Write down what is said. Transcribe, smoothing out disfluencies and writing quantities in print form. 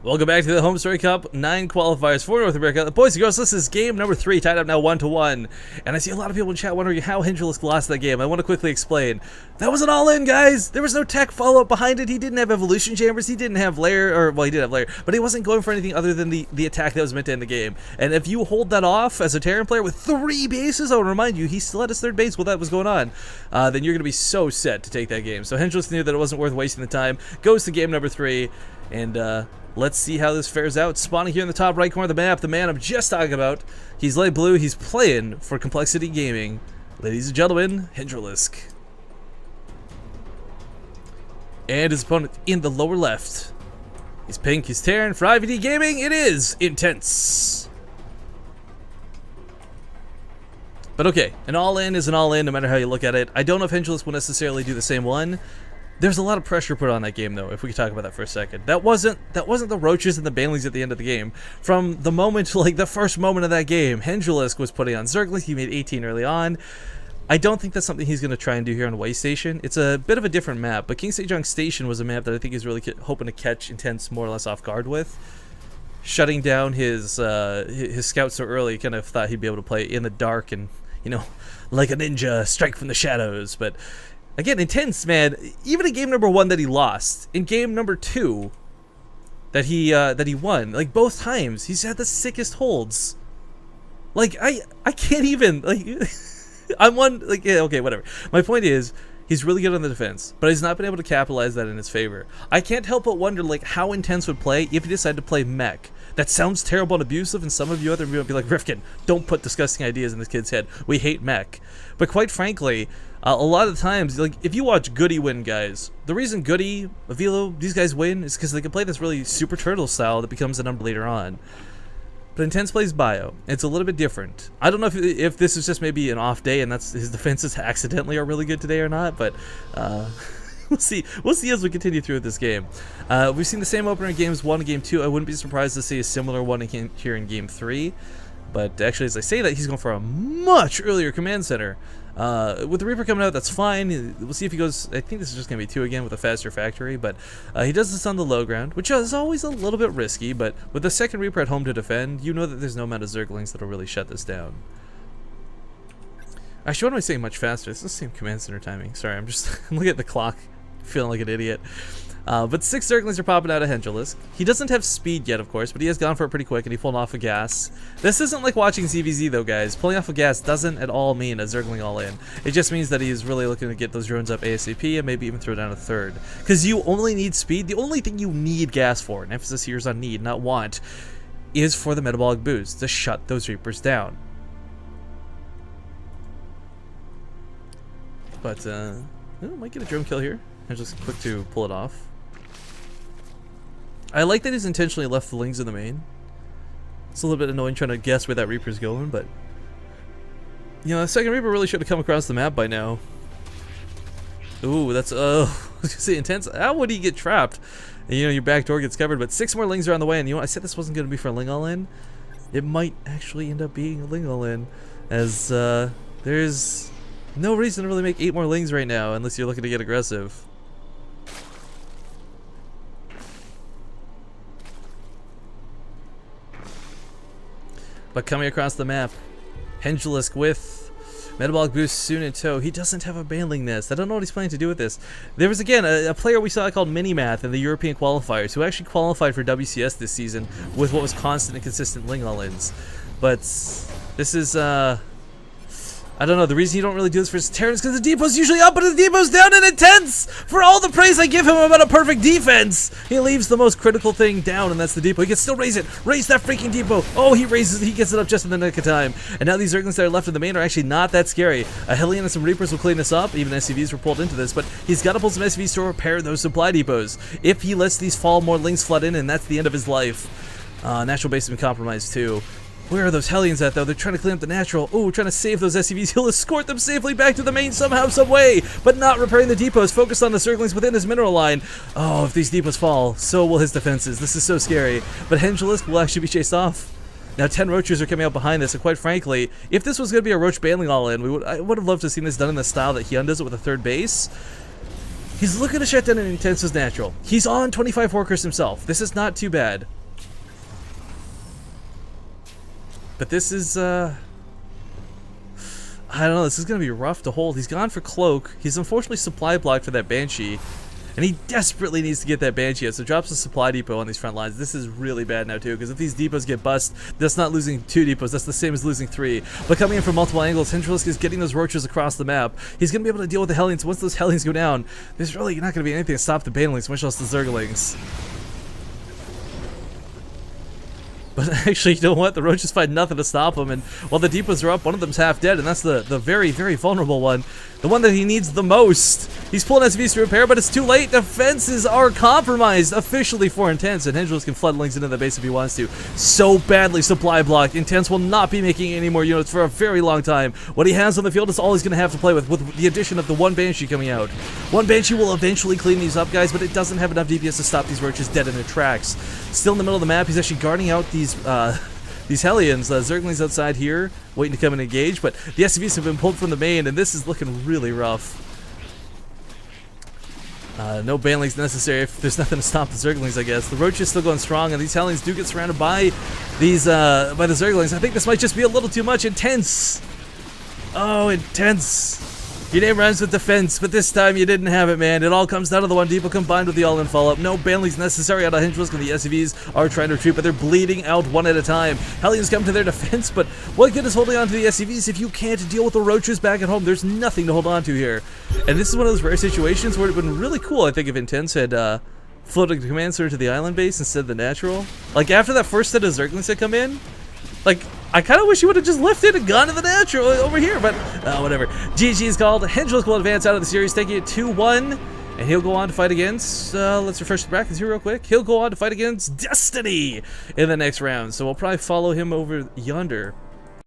Welcome back to the Home Story Cup 9 qualifiers for North America. Boys and girls, this is game number 3, tied up now 1-1. And I see a lot of people in chat wondering how hendralisk lost that game. I want to quickly explain. That was an all-in, guys! There was no tech follow-up behind it. He didn't have evolution chambers. He didn't have lair, or, well, he did have lair, but he wasn't going for anything other than the attack that was meant to end the game. And if you hold that off as a Terran player with 3 bases, I would remind you, he still had his 3rd base while that was going on, then you're going to be so set to take that game. So hendralisk knew that it wasn't worth wasting the time. Goes to game number 3, and, let's see how this fares out. Spawning here in the top right corner of the map, the man I'm just talking about. He's light blue. He's playing for Complexity Gaming. Ladies and gentlemen, hendralisk. And his opponent in the lower left. He's pink. He's Terran. For IVD Gaming, it is intense. But okay, an all-in is an all-in no matter how you look at it. I don't know if hendralisk will necessarily do the same one. There's a lot of pressure put on that game, though, if we could talk about that for a second. That wasn't the roaches and the banelings at the end of the game. From the moment, like the first moment of that game, hendralisk was putting on Zerglings. He made 18 early on. I don't think that's something he's going to try and do here on Way Station. It's a bit of a different map, but King Sejong Station was a map that I think he's really hoping to catch Intense more or less off guard with. Shutting down his scouts so early, kind of thought he'd be able to play in the dark and, you know, like a ninja, strike from the shadows, but... Again, Intense, man, even in game number 1 that he lost, in game number 2 that he won, like both times, he's had the sickest holds. Like, I can't even, like, I'm one, like, yeah, okay, whatever. My point is, he's really good on the defense, but he's not been able to capitalize that in his favor. I can't help but wonder, like, how Intense would play if he decided to play mech. That sounds terrible and abusive, and some of you other people would be like, Rifkin, don't put disgusting ideas in this kid's head. We hate mech. But quite frankly, a lot of the times, like, if you watch Goody win, guys, the reason Goody, Avilo, these guys win is because they can play this really super turtle style that becomes a number later on. But Intense plays Bio. It's a little bit different. I don't know if this is just maybe an off day and that's his defenses accidentally are really good today or not, but we'll see. We'll see as we continue through this game. We've seen the same opener in games 1 and game 2. I wouldn't be surprised to see a similar one here in game 3. But actually, as I say that, he's going for a much earlier command center. With the Reaper coming out, that's fine. We'll see if he goes... I think this is just going to be 2 again with a faster factory, but he does this on the low ground, which is always a little bit risky, but with the second Reaper at home to defend, you know that there's no amount of Zerglings that'll really shut this down. Actually, what am I saying much faster? It's the same command center timing. Sorry, I'm looking at the clock, feeling like an idiot. But 6 Zerglings are popping out of hendralisk. He doesn't have speed yet, of course, but he has gone for it pretty quick, and he pulled off a gas. This isn't like watching ZVZ, though, guys. Pulling off a gas doesn't at all mean a Zergling all in. It just means that he's really looking to get those drones up ASAP and maybe even throw down a 3rd. Because you only need speed. The only thing you need gas for, and emphasis here is on need, not want, is for the metabolic boost to shut those Reapers down. But, might get a drone kill here. I'm just quick to pull it off. I like that he's intentionally left the Lings in the main. It's a little bit annoying trying to guess where that Reaper's going, but... You know, the second Reaper really should have come across the map by now. Ooh, that's, I was gonna say Intense. How would he get trapped? And, you know, your back door gets covered, but 6 more Lings are on the way, and you know what? I said this wasn't gonna be for a Ling all-in. It might actually end up being a Ling all-in, as, there's no reason to really make 8 more Lings right now, unless you're looking to get aggressive. But coming across the map, hendralisk with metabolic boost soon in tow. He doesn't have a baneling nest. I don't know what he's planning to do with this. There was, again, a player we saw called Minimath in the European qualifiers who actually qualified for WCS this season with what was constant and consistent Ling all-ins. But this is, I don't know, the reason you don't really do this for his Terran is because the depot's usually up, but the depot's down and Intense! For all the praise I give him about a perfect defense, he leaves the most critical thing down, and that's the depot. He can still raise it. Raise that freaking depot. Oh, he gets it up just in the nick of time. And now these Zerglings that are left in the main are actually not that scary. A Hellion and some Reapers will clean this up. Even SCVs were pulled into this, but he's got to pull some SCVs to repair those supply depots. If he lets these fall, more Lings flood in, and that's the end of his life. Natural base has been compromised too. Where are those Hellions at, though? They're trying to clean up the natural. Oh, trying to save those SCVs. He'll escort them safely back to the main somehow, some way, but not repairing the depots. Focused on the Zerglings within his mineral line. Oh, if these depots fall, so will his defenses. This is so scary. But hendralisk will actually be chased off. Now 10 Roaches are coming out behind this, and quite frankly, if this was going to be a Roach baneling all-in, I would have loved to have seen this done in the style that Hyun does it with a 3rd base. He's looking to shut down an Intense as natural. He's on 25 workers himself. This is not too bad. But this is, I don't know, this is going to be rough to hold. He's gone for Cloak. He's unfortunately supply blocked for that Banshee. And he desperately needs to get that Banshee out, so drops a supply depot on these front lines. This is really bad now too, because if these depots get bust, that's not losing 2 depots, that's the same as losing 3. But coming in from multiple angles, hendralisk is getting those roaches across the map. He's going to be able to deal with the Hellions. Once those Hellions go down, there's really not going to be anything to stop the Banelings, much less the Zerglings. But actually, you know what? The roaches find nothing to stop them, and while the depots are up, one of them's half dead, and that's the very, very vulnerable one. The one that he needs the most. He's pulling SVs to repair, but it's too late. Defenses are compromised officially for Intense, and hendralisk can flood links into the base if he wants to. So badly supply blocked. Intense will not be making any more units for a very long time. What he has on the field is all he's going to have to play with the addition of the one Banshee coming out. One Banshee will eventually clean these up, guys, but it doesn't have enough DPS to stop these roaches dead in their tracks. Still in the middle of the map, he's actually guarding out these Hellions. Zerglings outside here, waiting to come and engage, but the SCVs have been pulled from the main, and this is looking really rough. No Banelings necessary if there's nothing to stop the Zerglings, I guess. The Roach is still going strong, and these Hellions do get surrounded by these by the Zerglings. I think this might just be a little too much. Intense! Oh, Intense! Your name rhymes with defense, but this time you didn't have it, man. It all comes down to the one depot combined with the all-in follow-up. No Banelings necessary out of hendralisk, and the SCVs are trying to retreat, but they're bleeding out one at a time. Hellions come to their defense, but what good is holding on to the SCVs if you can't deal with the roaches back at home? There's nothing to hold on to here. And this is one of those rare situations where it would have been really cool, I think, if Intense had floated the command center to the island base instead of the natural. Like, after that first set of Zerglings had come in, like, I kind of wish he would have just lifted and gone to the natural over here, but whatever. GG is called. hendralisk will advance out of the series, taking it 2-1, and he'll go on to fight against, let's refresh the brackets here real quick. He'll go on to fight against Destiny in the next round, so we'll probably follow him over yonder.